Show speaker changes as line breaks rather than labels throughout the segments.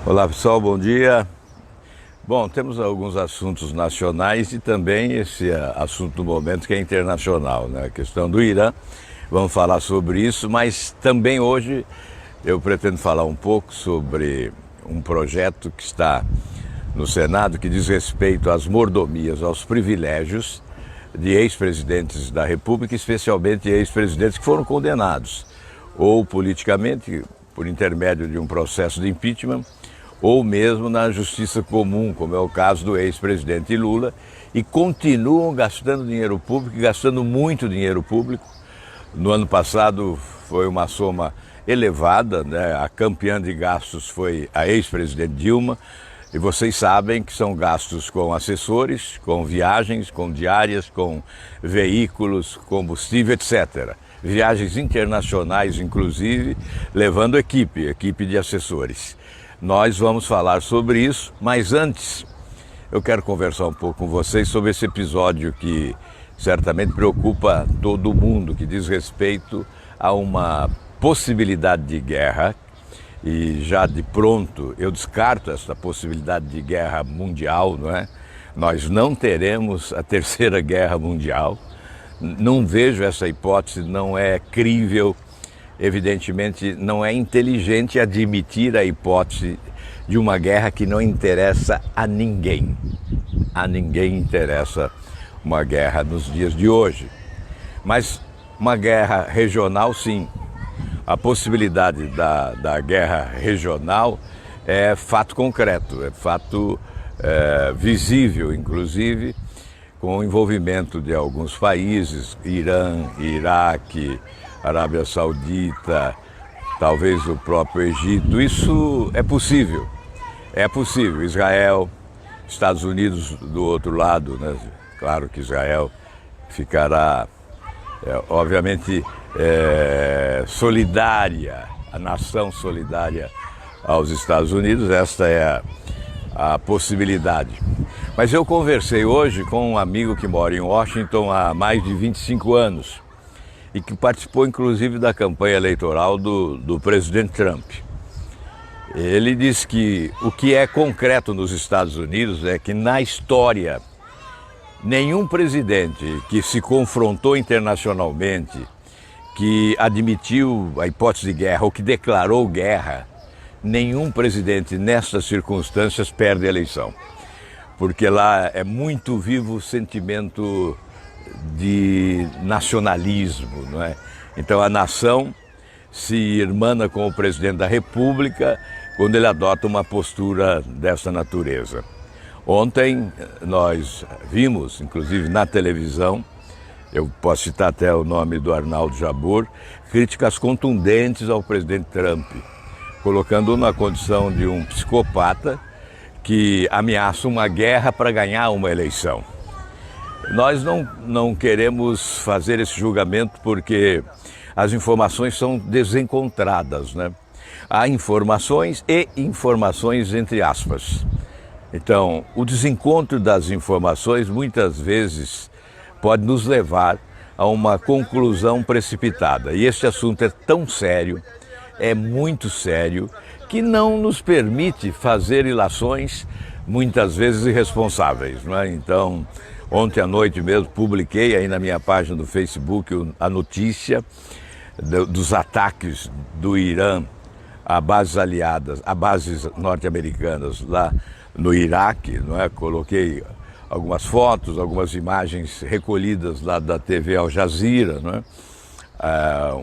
Olá pessoal, bom dia. Bom, temos alguns assuntos nacionais e também esse assunto do momento que é internacional, né? A questão do Irã. Vamos falar sobre isso, mas também hoje eu pretendo falar um pouco sobre um projeto que está no Senado que diz respeito às mordomias, aos privilégios de ex-presidentes da República, especialmente ex-presidentes que foram condenados, ou politicamente, por intermédio de um processo de impeachment, ou mesmo na justiça comum, como é o caso do ex-presidente Lula, e continuam gastando dinheiro público, gastando muito dinheiro público. No ano passado foi uma soma elevada, né? A campeã de gastos foi a ex-presidente Dilma, e vocês sabem que são gastos com assessores, com viagens, com diárias, com veículos, combustível, etc. Viagens internacionais, inclusive, levando equipe de assessores. Nós vamos falar sobre isso, mas antes eu quero conversar um pouco com vocês sobre esse episódio que certamente preocupa todo mundo, que diz respeito a uma possibilidade de guerra. E já de pronto eu descarto essa possibilidade de guerra mundial, não é? Nós não teremos a terceira guerra mundial, não vejo essa hipótese, não é crível, evidentemente não é inteligente admitir a hipótese de uma guerra que não interessa a ninguém. A ninguém interessa uma guerra nos dias de hoje, mas uma guerra regional sim. A possibilidade da guerra regional é fato concreto, é fato visível, inclusive, com o envolvimento de alguns países, Irã, Iraque, Arábia Saudita, talvez o próprio Egito. Isso é possível, Israel, Estados Unidos do outro lado, né? Claro que Israel ficará, obviamente, solidária, a nação solidária aos Estados Unidos, esta é a possibilidade. Mas eu conversei hoje com um amigo que mora em Washington há mais de 25 anos e que participou inclusive da campanha eleitoral do presidente Trump. Ele disse que o que é concreto nos Estados Unidos é que na história nenhum presidente que se confrontou internacionalmente, que admitiu a hipótese de guerra ou que declarou guerra, nenhum presidente nessas circunstâncias perde a eleição. Porque lá é muito vivo o sentimento de nacionalismo, não é? Então a nação se irmana com o presidente da República quando ele adota uma postura dessa natureza. Ontem nós vimos, inclusive na televisão, eu posso citar até o nome do Arnaldo Jabor, críticas contundentes ao presidente Trump, colocando-o na condição de um psicopata que ameaça uma guerra para ganhar uma eleição. Nós não queremos fazer esse julgamento porque as informações são desencontradas, né? Há informações e informações entre aspas. Então, o desencontro das informações muitas vezes pode nos levar a uma conclusão precipitada. E este assunto é tão sério, é muito sério, que não nos permite fazer ilações muitas vezes irresponsáveis, não é? Então, ontem à noite mesmo publiquei aí na minha página do Facebook a notícia dos ataques do Irã a bases aliadas, a bases norte-americanas lá no Iraque, não é? Coloquei algumas fotos, algumas imagens recolhidas lá da TV Al Jazeera, não é?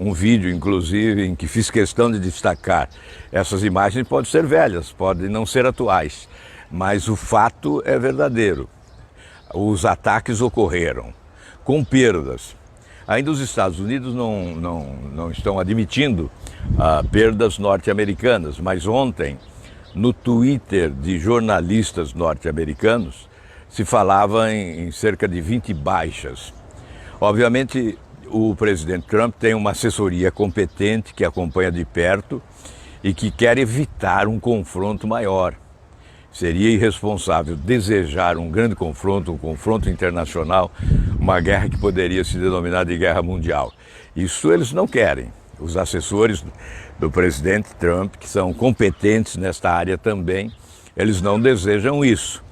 Um vídeo, inclusive, em que fiz questão de destacar. Essas imagens podem ser velhas, podem não ser atuais, mas o fato é verdadeiro. Os ataques ocorreram, com perdas. Ainda os Estados Unidos não estão admitindo perdas norte-americanas, mas ontem, no Twitter de jornalistas norte-americanos, se falava em cerca de 20 baixas. Obviamente, o presidente Trump tem uma assessoria competente que acompanha de perto e que quer evitar um confronto maior. Seria irresponsável desejar um grande confronto, um confronto internacional, uma guerra que poderia se denominar de guerra mundial. Isso eles não querem. os assessores do presidente Trump, que são competentes nesta área também, eles não desejam isso.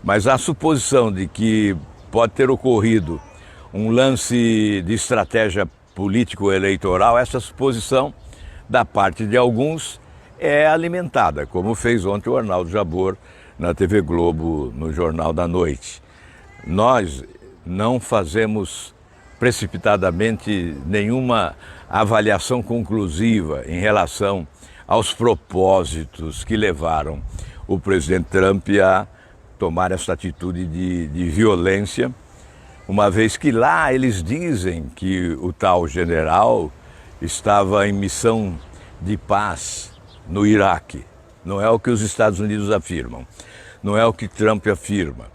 Mas a suposição de que pode ter ocorrido um lance de estratégia político-eleitoral, essa suposição, da parte de alguns, é alimentada, como fez ontem o Arnaldo Jabor na TV Globo, no Jornal da Noite. Nós não fazemos precipitadamente nenhuma avaliação conclusiva em relação aos propósitos que levaram o presidente Trump a tomar essa atitude de violência, uma vez que lá eles dizem que o tal general estava em missão de paz no Iraque. Não é o que os Estados Unidos afirmam, não é o que Trump afirma.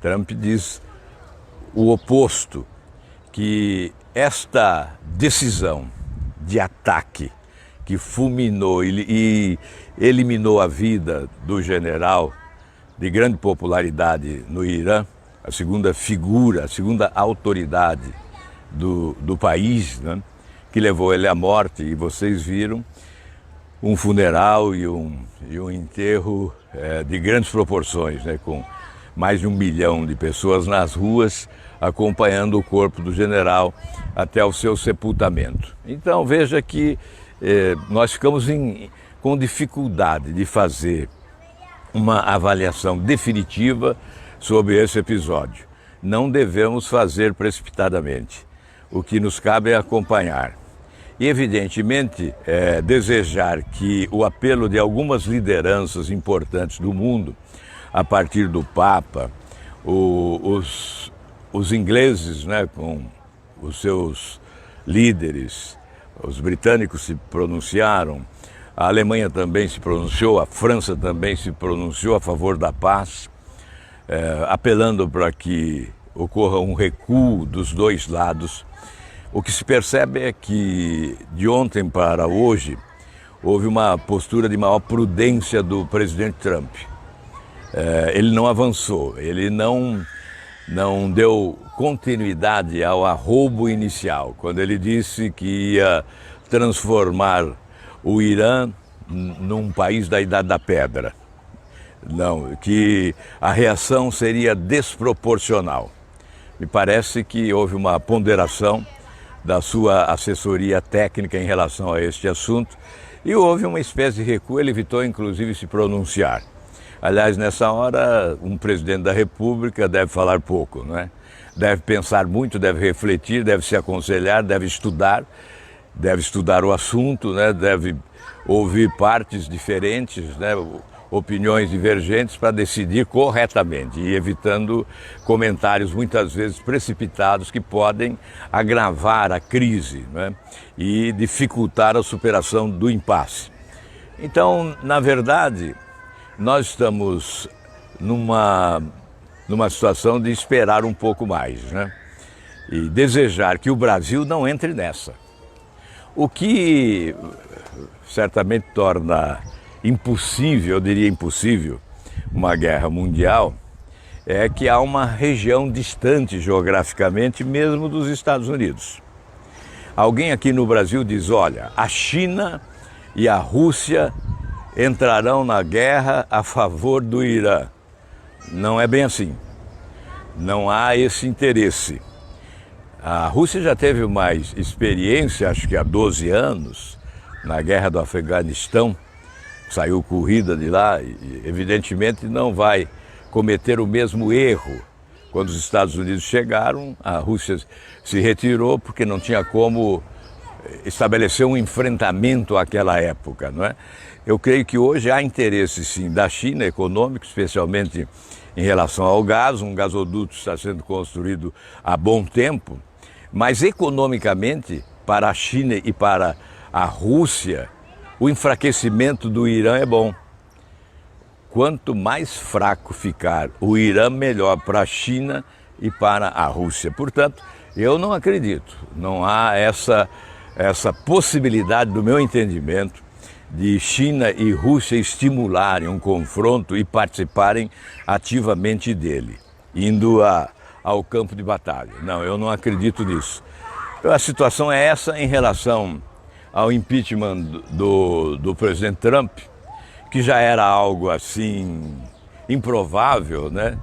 Trump diz o oposto, que esta decisão de ataque que fulminou e eliminou a vida do general de grande popularidade no Irã, a segunda figura, a segunda autoridade do país, né, que levou ele à morte, e vocês viram um funeral e um enterro de grandes proporções, né, com mais de 1 milhão de pessoas nas ruas acompanhando o corpo do general até o seu sepultamento. Então veja que nós ficamos com dificuldade de fazer uma avaliação definitiva sobre esse episódio. Não devemos fazer precipitadamente. O que nos cabe é acompanhar. E, evidentemente, desejar que o apelo de algumas lideranças importantes do mundo, a partir do Papa, os ingleses, né, com os seus líderes, os britânicos se pronunciaram, a Alemanha também se pronunciou, a França também se pronunciou a favor da paz, apelando para que ocorra um recuo dos dois lados. O que se percebe é que de ontem para hoje houve uma postura de maior prudência do presidente Trump. Ele não avançou, ele não deu continuidade ao arrobo inicial, quando ele disse que ia transformar o Irã num país da Idade da Pedra. Não, que a reação seria desproporcional. Me parece que houve uma ponderação da sua assessoria técnica em relação a este assunto e houve uma espécie de recuo. Ele evitou inclusive se pronunciar. Aliás, nessa hora, um presidente da República deve falar pouco, não é? Deve pensar muito, deve refletir, deve se aconselhar, deve estudar o assunto, né? Deve ouvir partes diferentes, né? Opiniões divergentes para decidir corretamente e evitando comentários muitas vezes precipitados que podem agravar a crise, né? E dificultar a superação do impasse. Então, na verdade, nós estamos numa situação de esperar um pouco mais, né? E desejar que o Brasil não entre nessa. O que certamente torna impossível, eu diria impossível, uma guerra mundial, é que há uma região distante geograficamente mesmo dos Estados Unidos. Alguém aqui no Brasil diz, olha, a China e a Rússia entrarão na guerra a favor do Irã. Não é bem assim. Não há esse interesse. A Rússia já teve mais experiência, acho que há 12 anos, na guerra do Afeganistão, saiu corrida de lá e evidentemente não vai cometer o mesmo erro. Quando os Estados Unidos chegaram, a Rússia se retirou porque não tinha como estabelecer um enfrentamento àquela época, não é? Eu creio que hoje há interesse sim da China econômico, especialmente em relação ao gás. Um gasoduto está sendo construído há bom tempo, mas economicamente para a China e para a Rússia o enfraquecimento do Irã é bom. Quanto mais fraco ficar o Irã, melhor para a China e para a Rússia. Portanto, eu não acredito, não há essa possibilidade, do meu entendimento, de China e Rússia estimularem um confronto e participarem ativamente dele, indo ao campo de batalha. Não, eu não acredito nisso. A situação é essa em relação ao impeachment do presidente Trump, que já era algo assim improvável, né?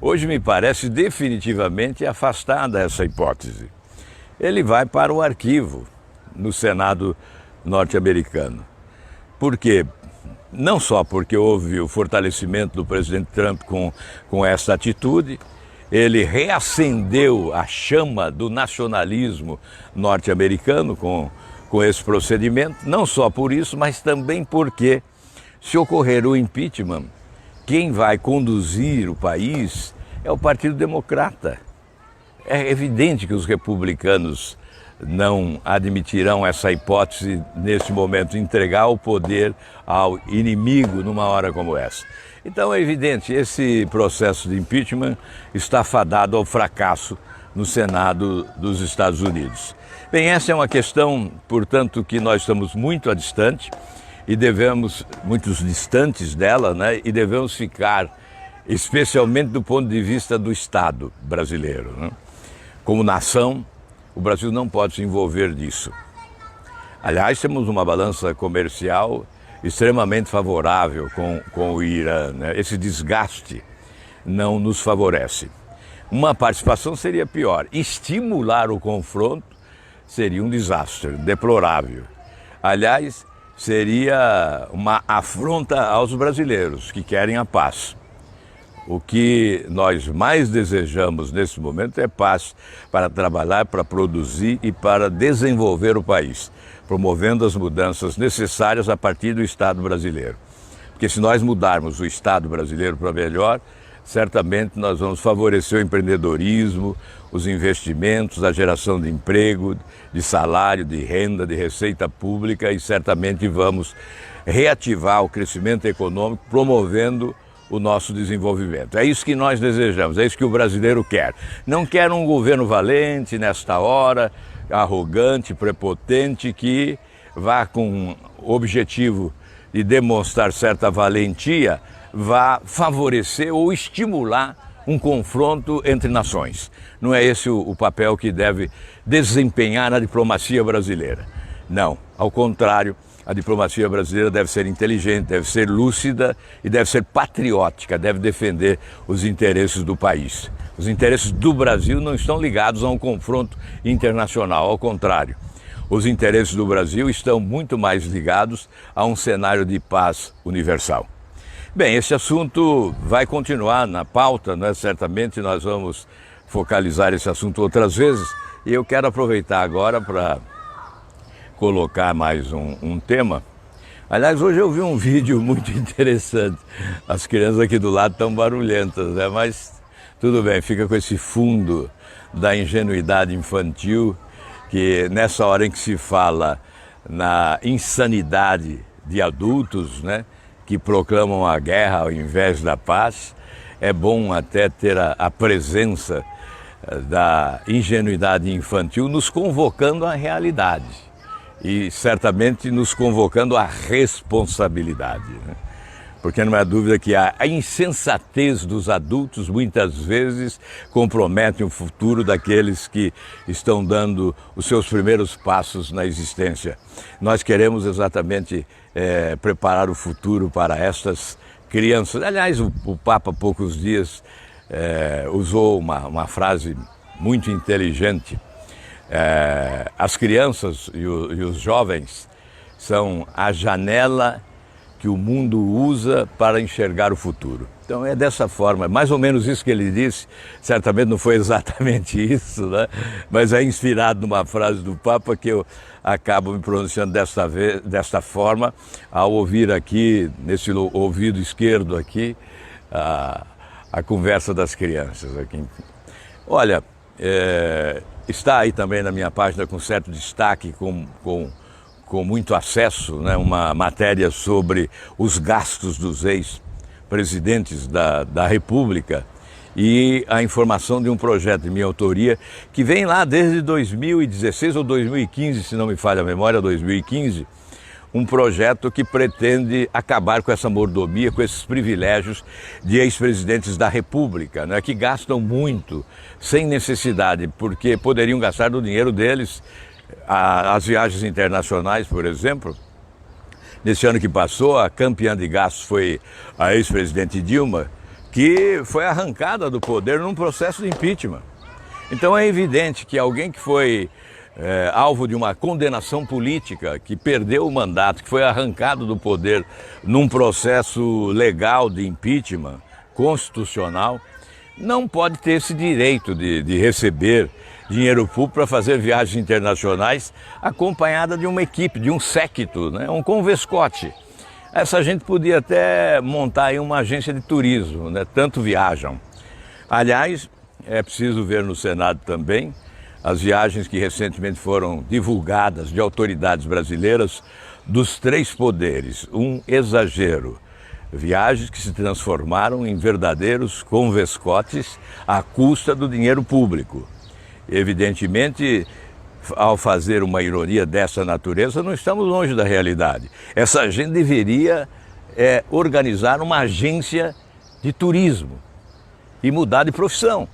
Hoje me parece definitivamente afastada essa hipótese. Ele vai para o arquivo no Senado norte-americano. Por quê? Não só porque houve o fortalecimento do presidente Trump com essa atitude, ele reacendeu a chama do nacionalismo norte-americano com esse procedimento, não só por isso, mas também porque, se ocorrer o impeachment, quem vai conduzir o país é o Partido Democrata. É evidente que os republicanos não admitirão essa hipótese nesse momento, entregar o poder ao inimigo numa hora como essa. Então é evidente, esse processo de impeachment está fadado ao fracasso no Senado dos Estados Unidos. Bem, essa é uma questão, portanto, que nós estamos muito distantes dela, né? E devemos ficar, especialmente do ponto de vista do Estado brasileiro, né? Como nação, o Brasil não pode se envolver nisso. Aliás, temos uma balança comercial extremamente favorável com o Irã, né? Esse desgaste não nos favorece. Uma participação seria pior. Estimular o confronto seria um desastre deplorável. Aliás, seria uma afronta aos brasileiros que querem a paz. O que nós mais desejamos nesse momento é paz para trabalhar, para produzir e para desenvolver o país, promovendo as mudanças necessárias a partir do Estado brasileiro. Porque se nós mudarmos o Estado brasileiro para melhor, certamente nós vamos favorecer o empreendedorismo, os investimentos, a geração de emprego, de salário, de renda, de receita pública e certamente vamos reativar o crescimento econômico, promovendo o nosso desenvolvimento. É isso que nós desejamos, é isso que o brasileiro quer. Não quer um governo valente nesta hora, arrogante, prepotente, que vá com o objetivo de demonstrar certa valentia, vá favorecer ou estimular um confronto entre nações. Não é esse o papel que deve desempenhar a diplomacia brasileira. Não, ao contrário, a diplomacia brasileira deve ser inteligente, deve ser lúcida e deve ser patriótica, deve defender os interesses do país. Os interesses do Brasil não estão ligados a um confronto internacional, ao contrário. Os interesses do Brasil estão muito mais ligados a um cenário de paz universal. Bem, esse assunto vai continuar na pauta, né? Certamente nós vamos focalizar esse assunto outras vezes e eu quero aproveitar agora para colocar mais um tema. Aliás, hoje eu vi um vídeo muito interessante. As crianças aqui do lado estão barulhentas, né? Mas tudo bem, fica com esse fundo da ingenuidade infantil, que nessa hora em que se fala na insanidade de adultos, né, que proclamam a guerra ao invés da paz, é bom até ter a presença da ingenuidade infantil nos convocando à realidade. E certamente nos convocando à responsabilidade, né? Porque não há dúvida que a insensatez dos adultos muitas vezes compromete o futuro daqueles que estão dando os seus primeiros passos na existência. Nós queremos exatamente preparar o futuro para estas crianças. Aliás, o Papa há poucos dias usou uma frase muito inteligente. As crianças e os jovens são a janela que o mundo usa para enxergar o futuro. Então é dessa forma, mais ou menos isso que ele disse, certamente não foi exatamente isso, né? Mas é inspirado numa frase do Papa que eu acabo me pronunciando desta forma, ao ouvir aqui, nesse ouvido esquerdo aqui, a conversa das crianças aqui. Olha, está aí também na minha página com certo destaque, com muito acesso, né, uma matéria sobre os gastos dos ex-presidentes da República e a informação de um projeto de minha autoria que vem lá desde 2016 ou 2015, se não me falha a memória, 2015, um projeto que pretende acabar com essa mordomia, com esses privilégios de ex-presidentes da República, né, que gastam muito, sem necessidade, porque poderiam gastar do dinheiro deles As viagens internacionais, por exemplo, nesse ano que passou, a campeã de gastos foi a ex-presidente Dilma, que foi arrancada do poder num processo de impeachment. Então é evidente que alguém que foi alvo de uma condenação política, que perdeu o mandato, que foi arrancado do poder num processo legal de impeachment, constitucional, não pode ter esse direito de receber dinheiro público para fazer viagens internacionais acompanhada de uma equipe, de um séquito, né? Um convescote. Essa gente podia até montar aí uma agência de turismo, né? Tanto viajam. Aliás, é preciso ver no Senado também as viagens que recentemente foram divulgadas de autoridades brasileiras dos 3 poderes. Um exagero. Viagens que se transformaram em verdadeiros convescotes à custa do dinheiro público. Evidentemente, ao fazer uma ironia dessa natureza, não estamos longe da realidade. Essa gente deveria organizar uma agência de turismo e mudar de profissão.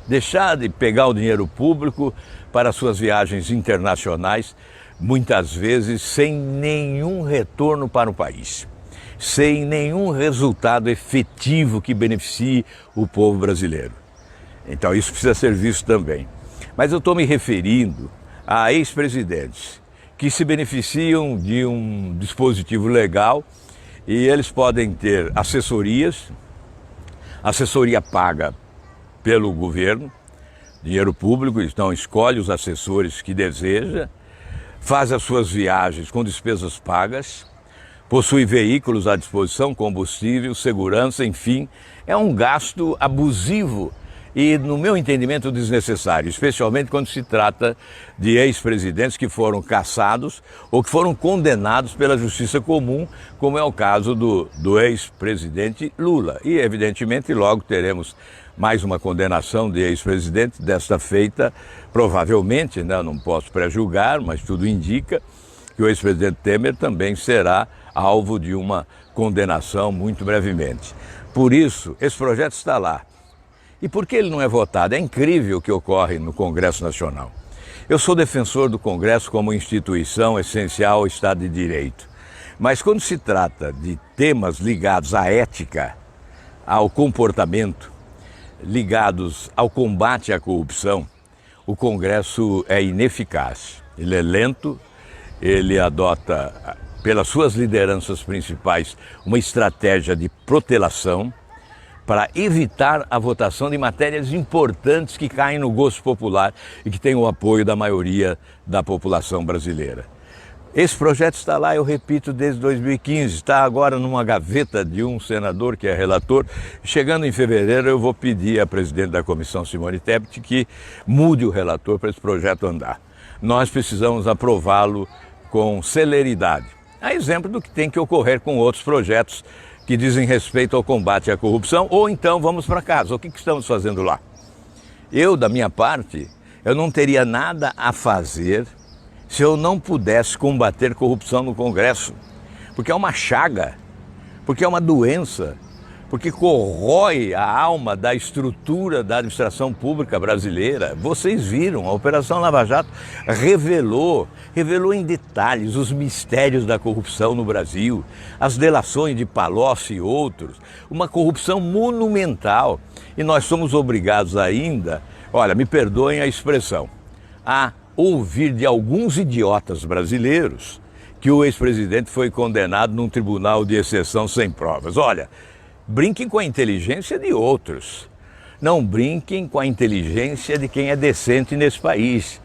Deixar de pegar o dinheiro público para suas viagens internacionais, muitas vezes sem nenhum retorno para o país, sem nenhum resultado efetivo que beneficie o povo brasileiro. Então isso precisa ser visto também. Mas eu estou me referindo a ex-presidentes que se beneficiam de um dispositivo legal e eles podem ter assessoria paga pelo governo, dinheiro público, então escolhe os assessores que deseja, faz as suas viagens com despesas pagas, possui veículos à disposição, combustível, segurança, enfim, é um gasto abusivo e, no meu entendimento, desnecessário, especialmente quando se trata de ex-presidentes que foram cassados ou que foram condenados pela justiça comum, como é o caso do ex-presidente Lula. E, evidentemente, logo teremos mais uma condenação de ex-presidente, desta feita, provavelmente, né, não posso pré-julgar, mas tudo indica que o ex-presidente Temer também será alvo de uma condenação muito brevemente. Por isso, esse projeto está lá. E por que ele não é votado? É incrível o que ocorre no Congresso Nacional. Eu sou defensor do Congresso como instituição essencial ao Estado de Direito. Mas quando se trata de temas ligados à ética, ao comportamento, ligados ao combate à corrupção, o Congresso é ineficaz. Ele é lento, ele adota, pelas suas lideranças principais, uma estratégia de protelação para evitar a votação de matérias importantes que caem no gosto popular e que têm o apoio da maioria da população brasileira. Esse projeto está lá, eu repito, desde 2015, está agora numa gaveta de um senador que é relator. Chegando em fevereiro eu vou pedir à presidente da comissão, Simone Tebet, que mude o relator para esse projeto andar. Nós precisamos aprová-lo com celeridade, a exemplo do que tem que ocorrer com outros projetos que dizem respeito ao combate à corrupção, ou então vamos para casa. O que estamos fazendo lá? Eu, da minha parte, eu não teria nada a fazer se eu não pudesse combater corrupção no Congresso, porque é uma chaga, porque é uma doença, porque corrói a alma da estrutura da administração pública brasileira. Vocês viram, a Operação Lava Jato revelou em detalhes os mistérios da corrupção no Brasil, as delações de Palocci e outros, uma corrupção monumental. E nós somos obrigados ainda, olha, me perdoem a expressão, a ouvir de alguns idiotas brasileiros que o ex-presidente foi condenado num tribunal de exceção sem provas. Olha, brinquem com a inteligência de outros. Não brinquem com a inteligência de quem é decente nesse país.